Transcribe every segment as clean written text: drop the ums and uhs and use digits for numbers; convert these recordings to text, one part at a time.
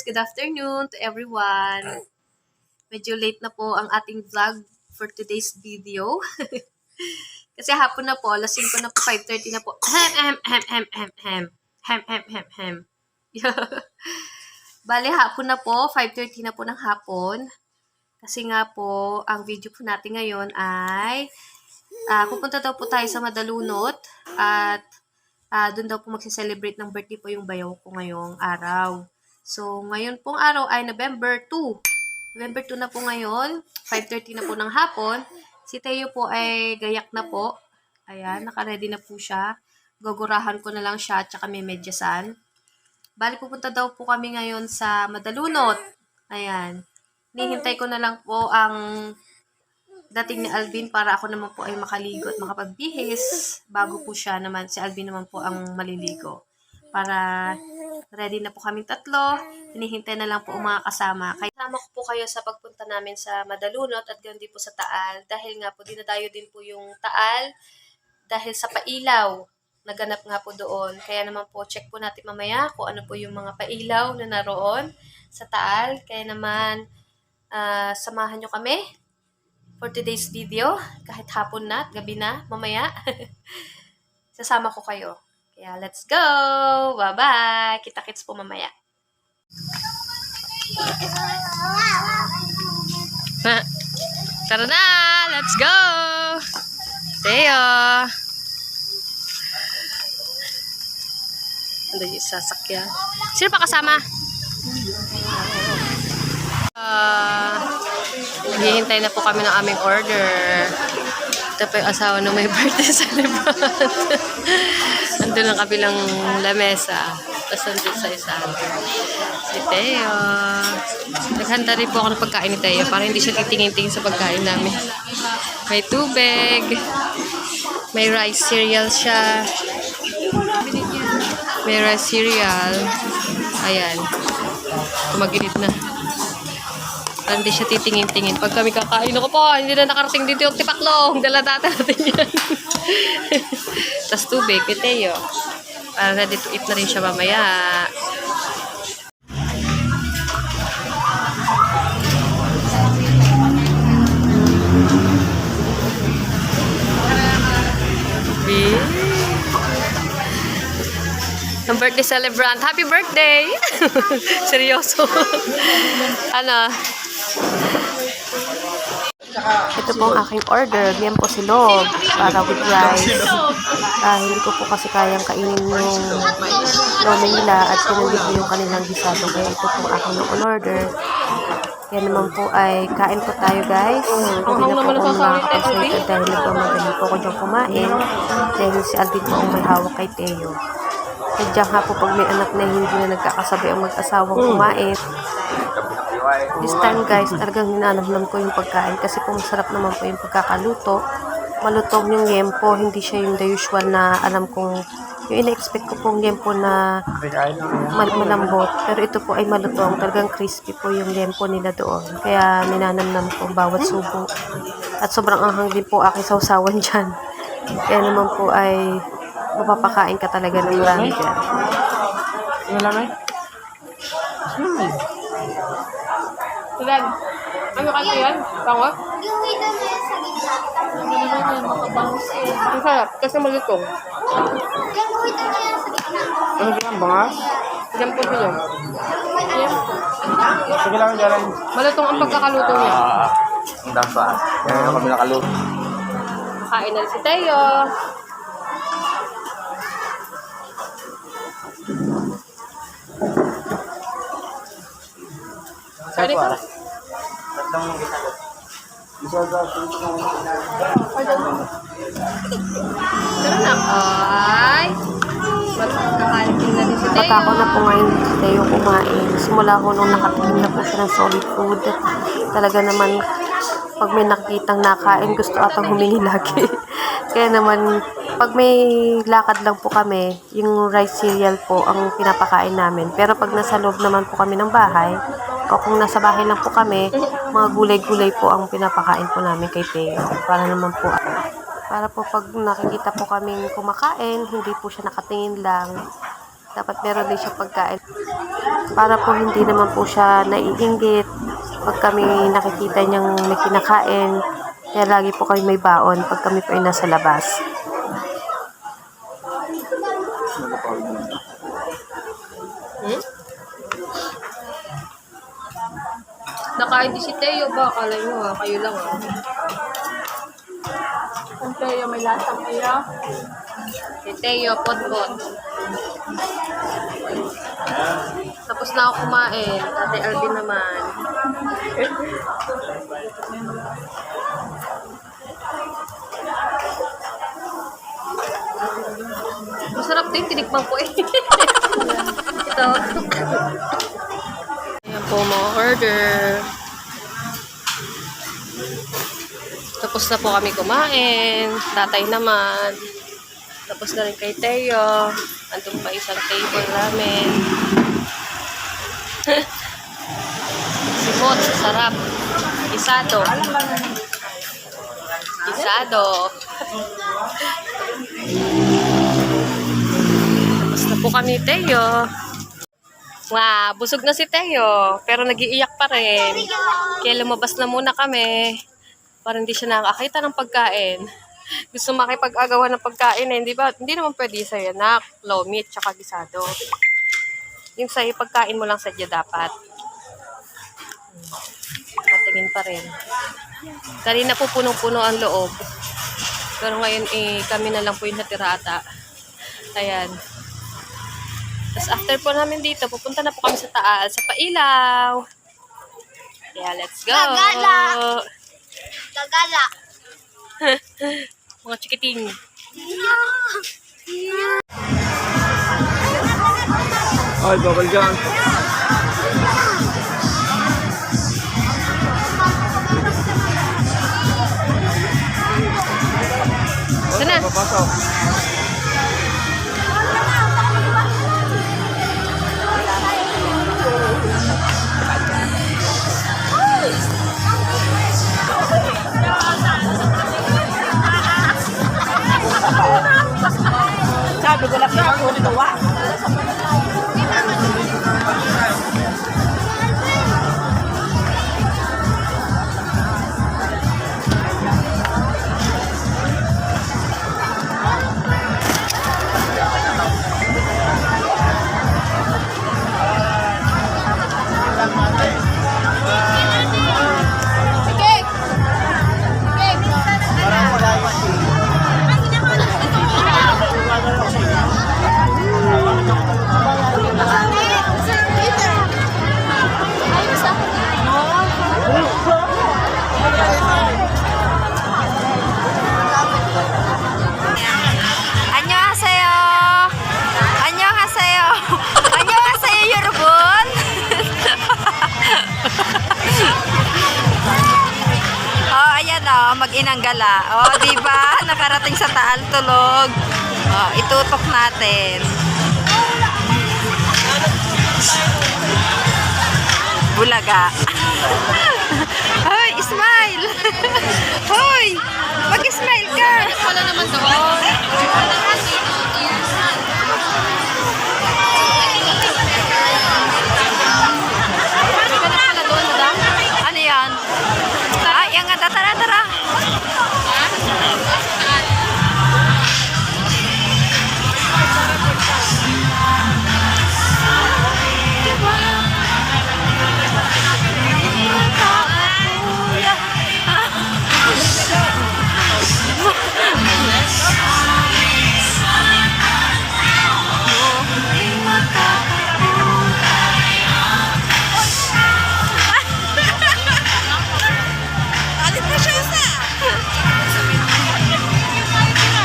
Good afternoon to everyone. Medyo late na po ang ating vlog for today's video. Kasi hapon na po, alas 5 na po, 5:30 na po. Bale, hapon na po, 5:30 na po ng hapon. Kasi nga po, ang video po natin ngayon ay pupunta daw po tayo sa Madalunot at doon daw po magse-celebrate ng birthday po yung bayaw ko ngayong araw. So, ngayon pong araw ay November 2. November 2 na po ngayon, 5:30 na po ng hapon. Si Teo po ay gayak na po. Ayan, naka-ready na po siya. Gugurahan ko na lang siya at saka may medyasan. Bali, pupunta daw po kami ngayon sa Madalunot. Ayan. Nihintay ko na lang po ang dating ni Alvin para ako naman po ay makaligo at makapagbihis. Bago po siya naman, si Alvin naman po ang maliligo. Para ready na po kaming tatlo. Hinihintay na lang po ang mga kasama. Kaya kasama ko po kayo sa pagpunta namin sa Madalunot at gandi po sa Taal. Dahil nga po, dinadayo din po yung Taal. Dahil sa pailaw, naganap nga po doon. Kaya naman po, check po natin mamaya kung ano po yung mga pailaw na naroon sa Taal. Kaya naman, samahan nyo kami for today's video. Kahit hapon na at gabi na, mamaya. Sasama ko kayo. Kaya let's go! Bye-bye! Kita-kits po mamaya. Tara na! Let's go! Teo! Ano yung sasakyan? Sino pa kasama? Hihintay na po kami ng aming order. Ito po yung asawa ng may birthday celebrant. Nandun ang kabilang lamesa. Tapos nandun sa isa. Si Teo. Naghanda rin po ako ng pagkain ni Teo para hindi siya titingin-tingin sa pagkain namin. May tubig. May rice cereal siya. May rice cereal. Ayan. Kumaginit na. Para hindi siya titingin-tingin. Pag kami kakain, ako po, hindi na nakarating dito yung tipaklong. Dala natin yan. Tapos tubig, Teo. Para ready to eat na rin siya mamaya. Ang birthday celebrant. Happy birthday! Seryoso. Ano? Ito po ang aking order. Yan po silog para with rice. Hindi ko po kasi kayang kainin yung lomi nila at pinundig ko yung kanilang gisado. Kaya ito po aking order. Kaya naman po ay kain po tayo guys. Hindi na po ako nakaka-excited dahil nagmamadali po ako dyan kumain. Dahil si Alvin po ang may hawak kay Teo. Diyan nga po pag may anak na hindi na nagkakasabay ang mag-asawang kumain. This time guys, talagang hinanamnam ko yung pagkain kasi po masarap naman po yung pagkakaluto. Malutong yung yempo, hindi siya yung the usual na alam kong, yung ina-expect ko pong yempo na malambot. Pero ito po ay malutong, talagang crispy po yung yempo nila doon. Kaya minanamnam ko bawat subo. At sobrang anghang din po aking sausawan dyan. Kaya naman po ay mapapakain ka talaga ng marami dyan. Wala na? Tulag, ano kasi yan? Tango? Yung ito na yan sa gitna. Hindi naman yan, makabangus eh. Ang sarap, kasi malutong. Yung ito na yan sa gitna. Ano yan, bangas? Diyan po bilog. Sige lang, galing. Malutong ang pagkakaluto niya. Ang dasa. Yan kami nakaluto. Kain na si Teo. Sorry po. Tatlong ginalo. Pero na, ay. Magkakain na din si Teo. Pagka ako na po ngayon si Teo kumain, simula ko nung nakatingin na po siya ng solid food, talaga naman pag may nakikitang nakain, gusto atang humingi lagi. Kaya naman, pag may lakad lang po kami, yung rice cereal po ang pinapakain namin. Pero pag nasa loob naman po kami ng bahay, o kung nasa bahay lang po kami, mga gulay-gulay po ang pinapakain po namin kay Teo. Para naman po, para po pag nakikita po kaming kumakain, hindi po siya nakatingin lang. Dapat meron din siya pagkain. para po hindi naman po siya naiinggit pag kami nakikita niyang may kinakain. Kaya lagi po kami may baon pag kami po ay nasa labas. Nakain din si Teo ba? Akala nyo ha, kayo lang ha. Ang Teo, may lasang Teo. Si Teo, pot-pot. Tapos na ako kumain. Ate Alvin naman. Masarap din, tinikman ko eh. Ito. Ayan po mga order. Tapos na po kami kumain. Tatay naman. Tapos na rin kay Teo. Andun pa isang table namin. Simot, sarap. Isado. Isado. Tapos na po kami, Teo. Wow, busog na si Teo. Pero nag-iiyak pa rin. Kaya lumabas na muna kami. Para hindi siya nakakita ng pagkain. Gusto makipag-agawan ng pagkain eh. Hindi naman pwede sa'yo na low meat tsaka gisado. Yung sa'yo, pagkain mo lang sadya dapat. Patingin pa rin. Kanina po punong-puno ang loob. Pero ngayon kami na lang po yung natira ata. Ayan. Tapos after po namin dito, pupunta na po kami sa taas, sa Pailaw. Yeah, let's go! Gagala! Gagala! Mga chikiting. Ay, bawal dyan. Sana? Papasok. Sabi ko lang siya, ako tuwa. 안녕하세요. 안녕하세요. 안녕하세요, 여러분. Ayan mag-inang gala. Di ba? Nakarating sa Taal Tulog. Itutok natin. Bulaga. Hoy, smile. Hoy, mag-smile ka. Wala naman doon. Ano yan? Yan nga, tara, tara.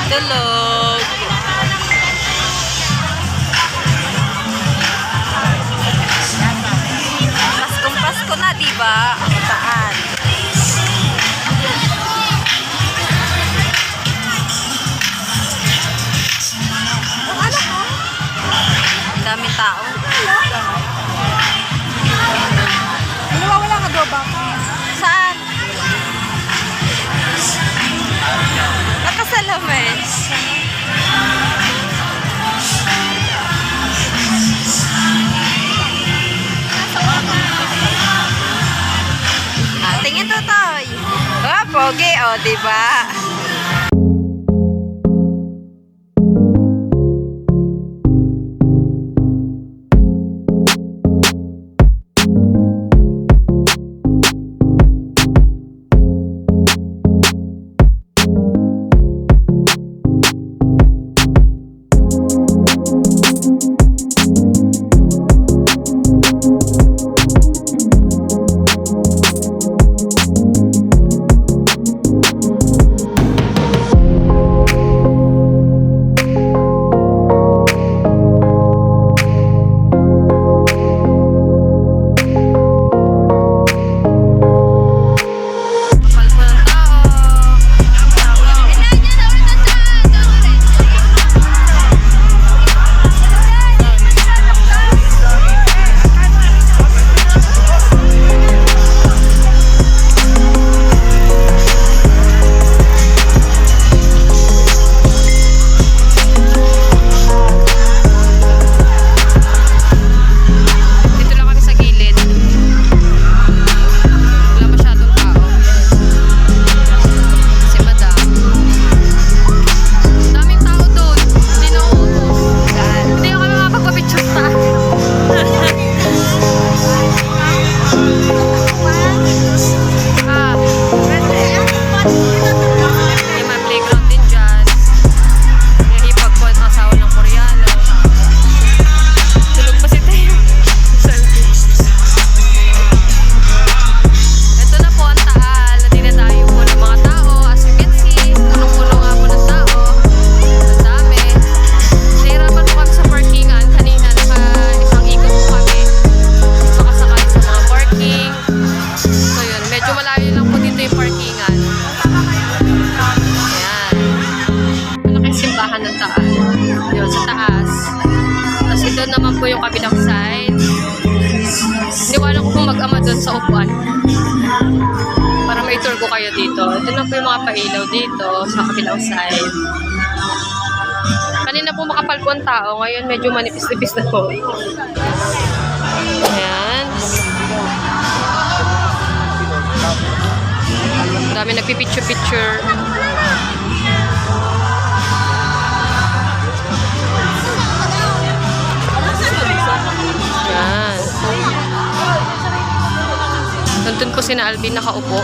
Tulog. Paskong Pasko na, di ba? Saan? Ang daming tao. Nawawala ka daw ba? Saan? Nakasalamin. Pogi, o, diba? Doon naman po yung kabilang side. Iniwanan ko pong mag-ama doon sa upuan. Para may tour ko kayo dito. Ito na po yung mga pailaw dito sa kabilang side. Kanina po makapal po ang tao. Ngayon medyo manipis-nipis na po. Ayan. Dami nagpipicture-picture. Ayan. Nandun po sina Alvin nakaupo.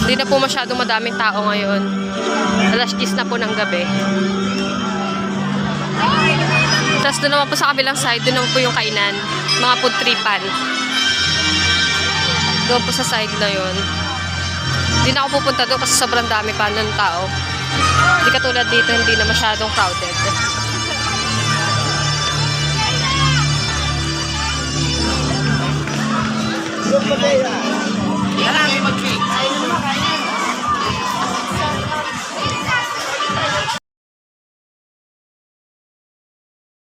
Hindi na po masyadong madaming tao ngayon. Alas 10 na po ng gabi. Tapos doon naman po sa kabilang side, doon naman po yung kainan. Mga food tripan. Doon po sa side na yun. Hindi na ako pupunta doon kasi sobrang dami pa ng tao. Hindi katulad dito, hindi na masyadong crowded.